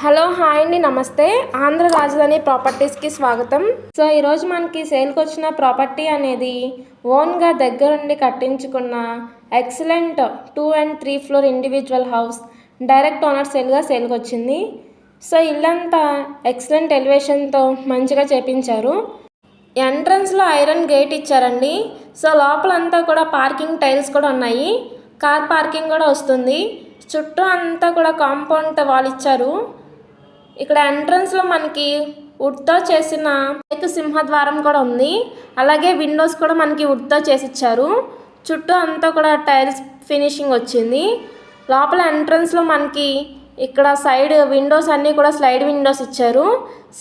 Hello hi అండి, నమస్తే. ఆంధ్ర రాజధాని ప్రాపర్టీస్కి స్వాగతం. సో ఈరోజు మనకి సేల్కి వచ్చిన ప్రాపర్టీ అనేది ఓన్గా దగ్గరుండి కట్టించుకున్న excellent 2 and 3 floor individual house direct owner సేల్కి వచ్చింది. సో ఇల్లంతా ఎక్సలెంట్ ఎలివేషన్తో మంచిగా చేపించారు. ఎంట్రన్స్లో ఐరన్ గేట్ ఇచ్చారండి. సో లోపలంతా కూడా పార్కింగ్ టైల్స్ కూడా ఉన్నాయి. కార్ పార్కింగ్ కూడా వస్తుంది. చుట్టూ అంతా కూడా కాంపౌండ్ వాల్ ఇచ్చారు. ఇక్కడ ఎంట్రన్స్లో మనకి వుడ్తో చేసిన సింహద్వారం కూడా ఉంది. అలాగే విండోస్ కూడా మనకి వుడ్తో చేసి ఇచ్చారు. చుట్టూ అంతా కూడా టైల్స్ ఫినిషింగ్ వచ్చింది. లోపల ఎంట్రన్స్లో మనకి ఇక్కడ సైడ్ విండోస్ అన్నీ కూడా స్లైడ్ విండోస్ ఇచ్చారు.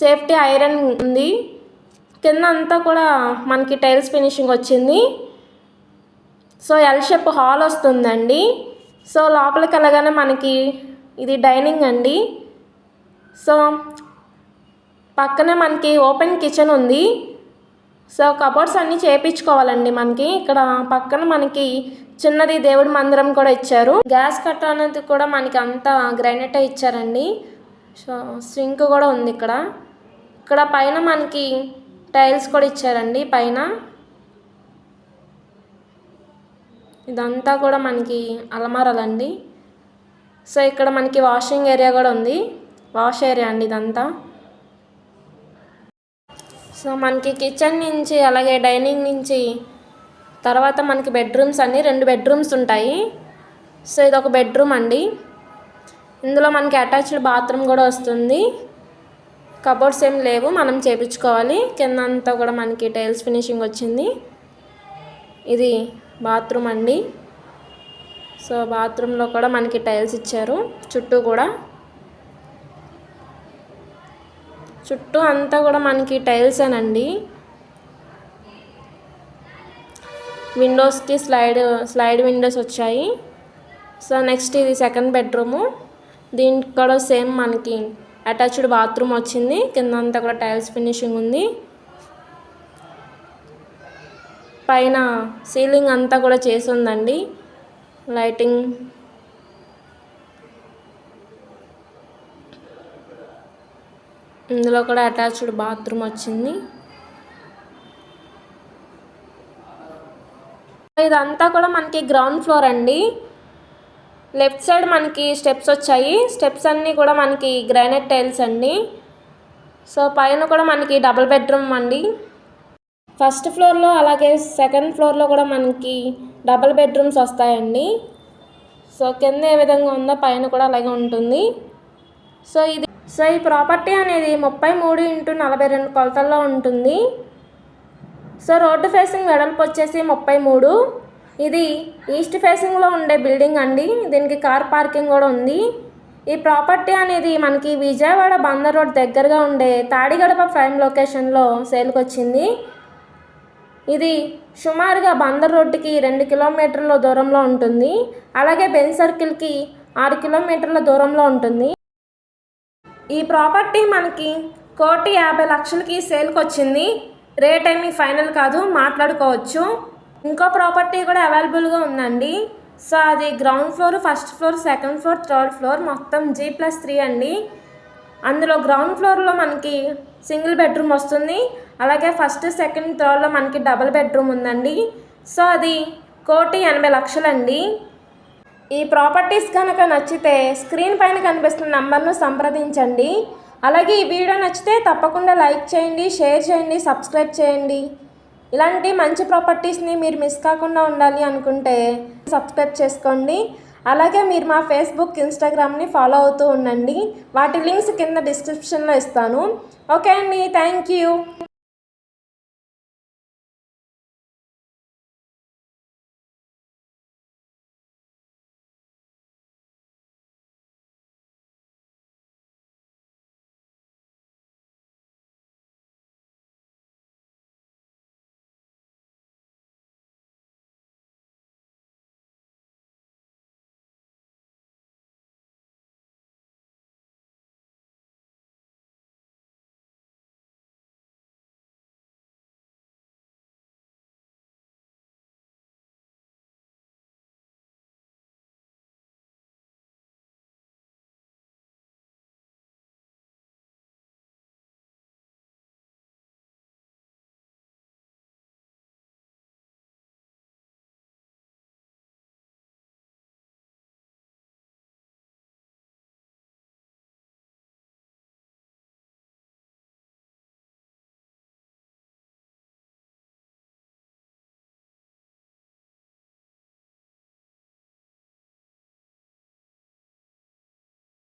సేఫ్టీ ఐరన్ ఉంది. కింద అంతా కూడా మనకి టైల్స్ ఫినిషింగ్ వచ్చింది. సో ఎల్ షేప్ హాల్ వస్తుందండి. సో లోపలికి వెళ్ళగానే మనకి ఇది డైనింగ్ అండి. సో పక్కనే మనకి ఓపెన్ కిచెన్ ఉంది. సో కబోర్డ్స్ అన్నీ చేయించుకోవాలండి. మనకి ఇక్కడ పక్కన మనకి చిన్నది దేవుడి మందిరం కూడా ఇచ్చారు. గ్యాస్ కట్ట అనేది కూడా మనకి అంతా గ్రానైటే ఇచ్చారండి. సో సింక్ కూడా ఉంది ఇక్కడ పైన మనకి టైల్స్ కూడా ఇచ్చారండి. పైన ఇదంతా కూడా మనకి అలమారాలండి. సో ఇక్కడ మనకి వాషింగ్ ఏరియా కూడా ఉంది. వాష్ ఏరియా అండి ఇదంతా. సో మనకి కిచెన్ నుంచి అలాగే డైనింగ్ నుంచి తర్వాత మనకి బెడ్రూమ్స్ అన్నీ 2 బెడ్రూమ్స్ ఉంటాయి. సో ఇది ఒక బెడ్రూమ్ అండి. ఇందులో మనకి అటాచ్డ్ బాత్రూమ్ కూడా వస్తుంది. కబోర్డ్స్ ఏం లేవు, మనం చేయించుకోవాలి. కింద అంతా కూడా మనకి టైల్స్ ఫినిషింగ్ వచ్చింది. ఇది బాత్రూమ్ అండి. సో బాత్రూంలో కూడా మనకి టైల్స్ ఇచ్చారు. చుట్టూ అంతా కూడా మనకి టైల్సేనండి. విండోస్కి స్లైడ్ విండోస్ వచ్చాయి. సో నెక్స్ట్ ఇది సెకండ్ బెడ్రూము. దీనికి కూడా సేమ్ మనకి అటాచ్డ్ బాత్రూమ్ వచ్చింది. కింద అంతా కూడా టైల్స్ ఫినిషింగ్ ఉంది. పైన సీలింగ్ అంతా కూడా చేసి ఉందండి. లైటింగ్ ఇందులో కూడా అటాచ్డ్ బాత్రూమ్ వచ్చింది. ఇదంతా కూడా మనకి గ్రౌండ్ ఫ్లోర్ అండి. లెఫ్ట్ సైడ్ మనకి స్టెప్స్ వచ్చాయి. స్టెప్స్ అన్నీ కూడా మనకి గ్రానైట్ టైల్స్ అండి. సో పైన కూడా మనకి డబుల్ బెడ్రూమ్ అండి. ఫస్ట్ ఫ్లోర్లో అలాగే సెకండ్ ఫ్లోర్లో కూడా మనకి డబుల్ బెడ్రూమ్స్ వస్తాయండి. సో కింద ఏ విధంగా ఉందో పైన కూడా అలాగే ఉంటుంది. సో ఈ ప్రాపర్టీ అనేది 33 x 42 కొలతల్లో ఉంటుంది. సో రోడ్డు ఫేసింగ్ వెడల్పు వచ్చేసి 33. ఇది ఈస్ట్ ఫేసింగ్లో ఉండే బిల్డింగ్ అండి. దీనికి కార్ పార్కింగ్ కూడా ఉంది. ఈ ప్రాపర్టీ అనేది మనకి విజయవాడ బందర్ రోడ్ దగ్గరగా ఉండే తాడిగడప ప్రైమ్ లొకేషన్లో సేల్కి వచ్చింది. ఇది సుమారుగా బందర్ రోడ్డుకి 2 కిలోమీటర్ల దూరంలో ఉంటుంది. అలాగే బెన్ సర్కిల్కి 6 కిలోమీటర్ల దూరంలో ఉంటుంది. ఈ ప్రాపర్టీ మనకి 1,50,00,000కి సేల్కి వచ్చింది. రేట్ ఏమీ ఫైనల్ కాదు, మాట్లాడుకోవచ్చు. ఇంకో ప్రాపర్టీ కూడా అవైలబుల్గా ఉందండి. సో అది ground floor, first floor, second floor, third floor మొత్తం G+3 అండి. అందులో గ్రౌండ్ ఫ్లోర్లో మనకి సింగిల్ బెడ్రూమ్ వస్తుంది. అలాగే ఫస్ట్, సెకండ్, థర్డ్లో మనకి డబుల్ బెడ్రూమ్ ఉందండి. సో అది 1,80,00,000 అండి. ఈ ప్రాపర్టీస్ కనుక నచ్చితే స్క్రీన్ పైన కనిపిస్తున్న నంబర్ను సంప్రదించండి. అలాగే ఈ వీడియో నచ్చితే తప్పకుండా లైక్ చేయండి, షేర్ చేయండి, సబ్స్క్రైబ్ చేయండి. ఇలాంటి మంచి ప్రాపర్టీస్ని మీరు మిస్ కాకుండా ఉండాలి అనుకుంటే సబ్స్క్రైబ్ చేసుకోండి. అలాగే మీరు మా ఫేస్బుక్, ఇన్స్టాగ్రామ్ని ఫాలో అవుతూ ఉండండి. వాటి లింక్స్ కింద డిస్క్రిప్షన్లో ఇస్తాను. ఓకే అండి, థ్యాంక్ యూ.